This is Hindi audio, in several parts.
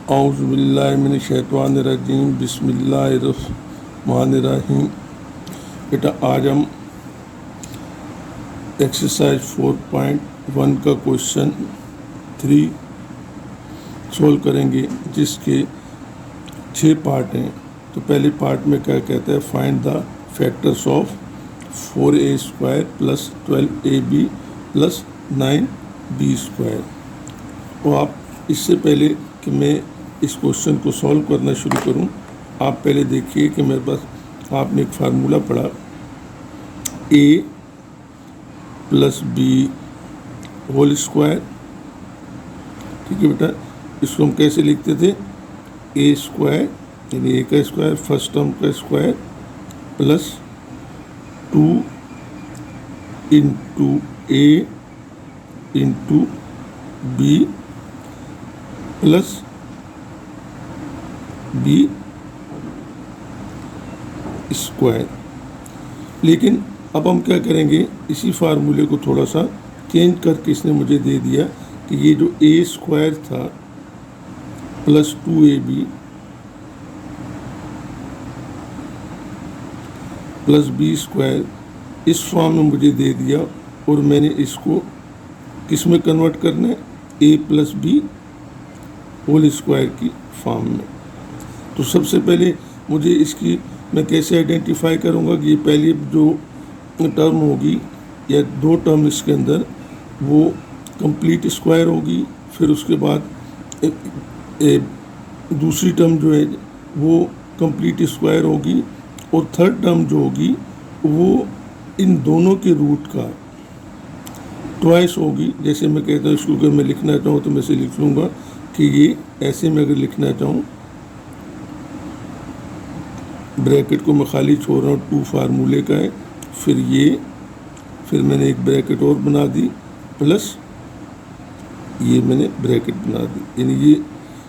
औज़ुबिल्लाहिमिनश्शैतानिर्रजीम बिस्मिल्लाहिर्रहमानिर्रहीम। बेटा आज हम एक्सरसाइज 4.1 का क्वेश्चन 3 सोल्व करेंगे, जिसके 6 पार्ट हैं। तो पहले पार्ट में क्या कहता है, find the factors of 4a² + 12ab + 9b²। और आप इससे पहले कि मैं इस क्वेश्चन को सॉल्व करना शुरू करूं, आप पहले देखिए कि मेरे पास आपने एक फार्मूला पढ़ा a + b² ठीक है बेटा। इसको हम कैसे लिखते थे, a² यानी a का स्क्वायर, फर्स्ट टर्म का square, plus 2 × a × b plus b²। लेकिन अब हम क्या करेंगे, इसी फार्मूले को थोड़ा सा चेंज करके इसने मुझे दे दिया कि ये जो a² था प्लस 2ab प्लस b² इस फॉर्म में मुझे दे दिया, और मैंने इसको किस में कन्वर्ट करना है, a + b² की फॉर्म में। तो सबसे पहले मुझे इसकी मैं कैसे आइडेंटिफाई करूँगा कि ये पहली जो टर्म होगी या 2 टर्म इसके अंदर, वो कंप्लीट स्क्वायर होगी, फिर उसके बाद दूसरी टर्म जो है वो कंप्लीट स्क्वायर होगी, और थर्ड टर्म जो होगी वो इन दोनों के रूट का ट्वाइस होगी। जैसे मैं कहता हूँ, इसको अगर मैं लिखना चाहूँ तो मैं इसे लिख लूँगा कि ये ऐसे में अगर लिखना चाहूँ, ब्रैकेट को मैं खाली छोड़ रहा हूँ, 2 फार्मूले का है, फिर मैंने एक ब्रैकेट और बना दी, प्लस ये मैंने ब्रैकेट बना दी।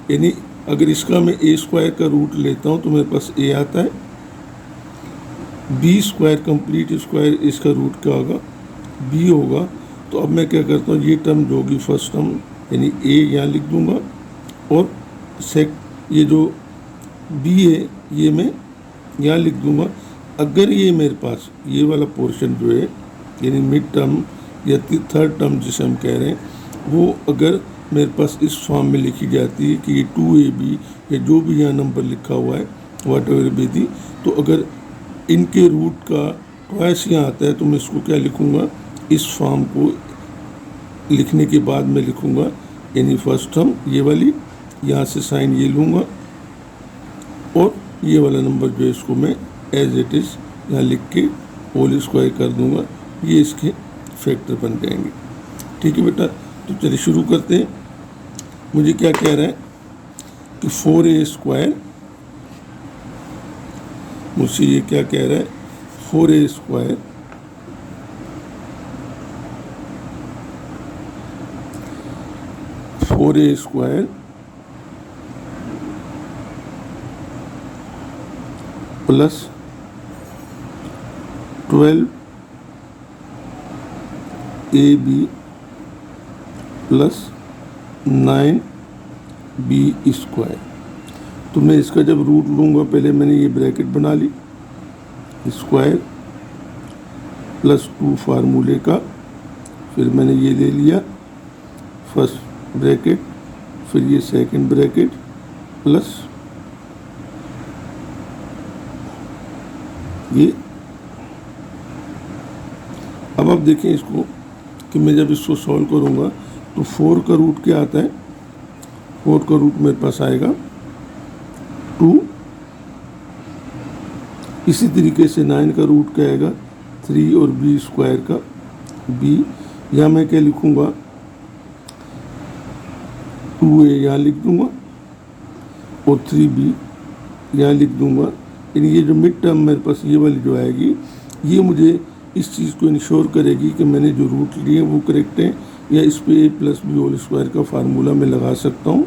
यानी अगर इसका मैं a² का रूट लेता हूँ तो मेरे पास a आता है, b² कंप्लीट स्क्वायर इसका रूट क्या होगा, b होगा। तो अब मैं क्या करता हूँ, ये टर्म जो होगी फर्स्ट टर्म यानी a यहाँ लिख दूँगा, और ये जो b है ये मैं यहाँ लिख दूँगा। अगर ये मेरे पास ये वाला पोर्शन जो है यानी मिड टर्म या थर्ड टर्म जिसे हम कह रहे हैं, वो अगर मेरे पास इस फॉर्म में लिखी जाती है कि ये 2ab या जो भी यहाँ नंबर लिखा हुआ है वाट एवर बी दी, तो अगर इनके रूट का ट्वाइस यहाँ आता है तो मैं इसको क्या लिखूँगा, इस फॉर्म को लिखने के बाद मैं लिखूँगा यानी फर्स्ट टर्म ये वाली, यहाँ से साइन ये लूँगा, और ये वाला नंबर जो है इसको मैं एज इट इज़ यहाँ लिख के होल स्क्वायर कर दूँगा। ये इसके फैक्टर बन जाएंगे। ठीक है बेटा, तो चलिए शुरू करते हैं। मुझे क्या कह रहा है कि 4a², मुझसे ये क्या कह रहा है, 4a² plus 12ab plus 9b²। तो मैं इसका जब रूट लूँगा, पहले मैंने ये ब्रैकेट बना ली, स्क्वायर प्लस 2 फार्मूले का, फिर मैंने ये ले लिया फर्स्ट ब्रैकेट, फिर ये सेकंड ब्रैकेट, प्लस ये। अब आप देखें इसको कि मैं जब इसको सॉल्व करूँगा तो 4 का रूट क्या आता है, 4 का रूट मेरे पास आएगा 2। इसी तरीके से 9 का रूट क्या आएगा, 3 और b² का b। यहाँ मैं क्या लिखूँगा, 2a यहाँ लिख दूँगा और 3b यहाँ लिख दूँगा। यानी ये जो मिड टर्म मेरे पास ये वाली जो आएगी, ये मुझे इस चीज़ को इंश्योर करेगी कि मैंने जो रूट लिए वो करेक्ट हैं, या इस पे a + b² का फार्मूला मैं लगा सकता हूँ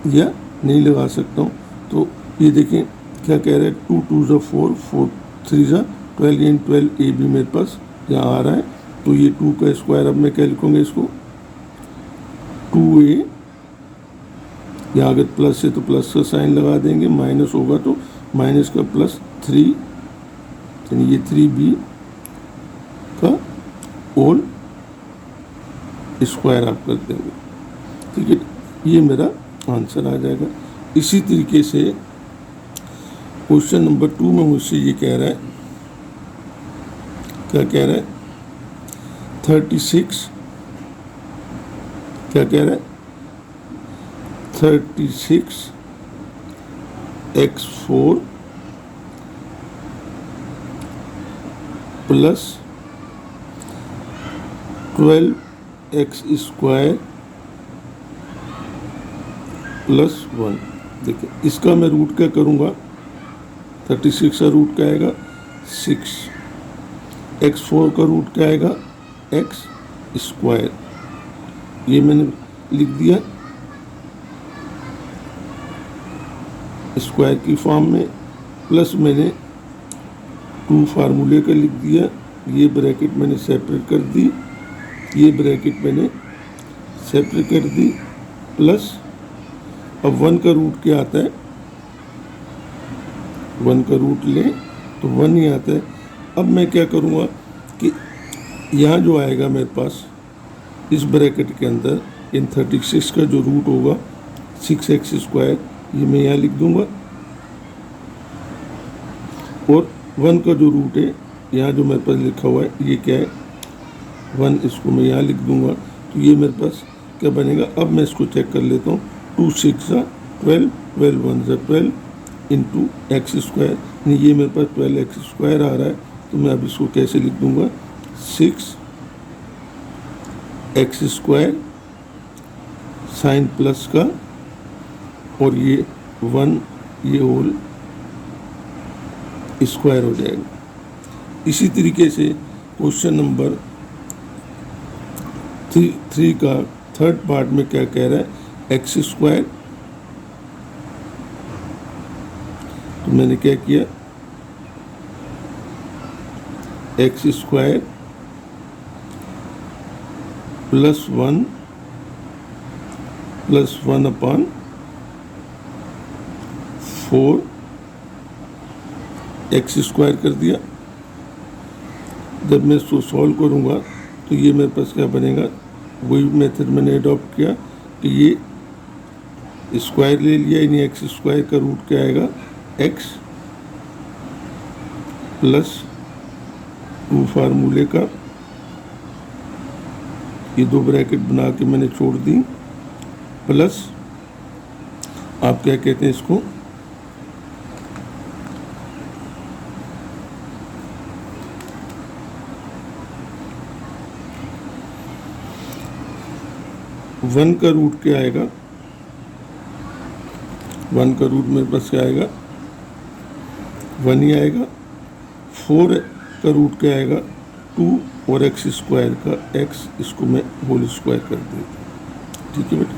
या नहीं लगा सकता हूँ। तो ये देखें क्या कह रहा है, 2 × 2 = 4, 4 × 3 = 12, यानी 12ab मेरे पास यहाँ आ रहा है। तो ये 2 का स्क्वायर, अब मैं क्या लिखूँगा इसको, 2a यहाँ अगर प्लस है तो प्लस का साइन लगा देंगे, माइनस होगा तो माइनस का प्लस 3, यानी ये 3b का होल स्क्वायर आप कर देंगे। ठीक है, ये मेरा आंसर आ जाएगा। इसी तरीके से क्वेश्चन नंबर 2 में मुझसे ये कह रहा है, क्या कह रहा है, 36, क्या कह रहा है, 36x4 plus 12x square plus 1। देखिए इसका मैं रूट क्या करूँगा, 36 का रूट क्या आएगा 6, x4 का रूट क्या आएगा x स्क्वायर, ये मैंने लिख दिया स्क्वायर की फॉर्म में, प्लस मैंने 2 फार्मूले का लिख दिया, ये ब्रैकेट मैंने सेपरेट कर दी, ये ब्रैकेट मैंने सेपरेट कर दी, प्लस अब 1 का रूट क्या आता है, 1 का रूट लें तो 1 ही आता है। अब मैं क्या करूँगा कि यहाँ जो आएगा मेरे पास इस ब्रैकेट के अंदर इन 36 का जो रूट होगा 6x स्क्वायर, ये मैं यहाँ लिख दूँगा, और 1 का जो रूट है यहाँ जो मेरे पास लिखा हुआ है ये क्या है 1, इसको मैं यहाँ लिख दूँगा, तो ये मेरे पास क्या बनेगा। अब मैं इसको चेक कर लेता हूँ, 2 6 12, 12 1 12 इंटू एक्स स्क्वायर, ये मेरे पास 12x स्क्वायर आ रहा है, तो मैं अब इसको कैसे लिख दूँगा 6x स्क्वायर साइन प्लस का और ये 1 ये होल स्क्वायर हो जाएगा। इसी तरीके से क्वेश्चन नंबर 3 का थर्ड पार्ट में क्या कह रहा है, एक्स स्क्वायर, तो मैंने क्या किया x square plus 1 upon 4 x square कर दिया। जब मैं इसको सॉल्व करूँगा तो ये मेरे पास क्या बनेगा, वही मेथड मैंने अडॉप्ट किया कि ये स्क्वायर ले लिया, यानी एक्स स्क्वायर का रूट क्या आएगा एक्स प्लस 2 फार्मूले का, ये 2 ब्रैकेट बना के मैंने छोड़ दी, प्लस आप क्या कहते हैं इसको वन का रूट क्या आएगा, 1 का रूट मेरे पास क्या आएगा 1 ही आएगा, 4 का रूट क्या आएगा 2 और एक्स स्क्वायर का x, इसको मैं होल स्क्वायर कर देता। ठीक है बेटा,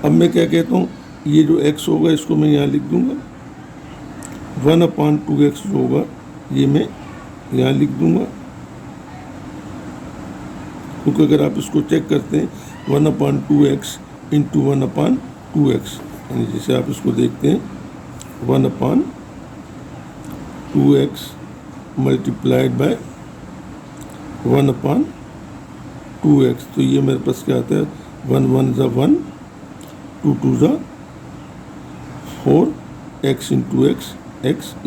अब मैं क्या कहता हूँ, ये जो x होगा इसको मैं यहाँ लिख दूँगा, 1/2x जो होगा ये मैं यहाँ लिख दूँगा, क्योंकि अगर आप इसको चेक करते हैं 1/2x इंटू 1/2x, यानी जैसे आप इसको देखते हैं 1/2x मल्टीप्लाइड बाय 1/2x, तो ये मेरे पास क्या आता है 1 1 ज़ा 1, 2 2 ज़ा 4 x इंटू एक्स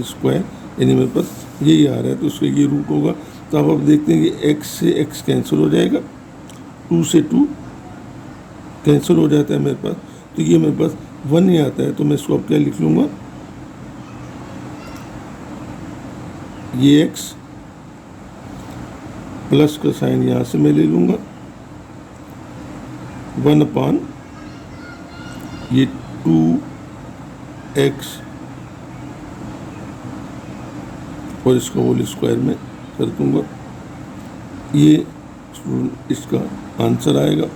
स्क्वायर, यानी मेरे पास यही आ रहा है, तो उसका ये रूट होगा। तो अब आप देखते हैं कि x से x कैंसिल हो जाएगा, 2 से 2 कैंसिल हो जाता है मेरे पास, तो ये मेरे पास 1 ही आता है, तो मैं इसको अब क्या लिख लूँगा, ये x प्लस का साइन यहाँ से मैं ले लूँगा, 1/, ये 2x और इसका होल स्क्वायर में कर दूँगा, ये इसका आंसर आएगा।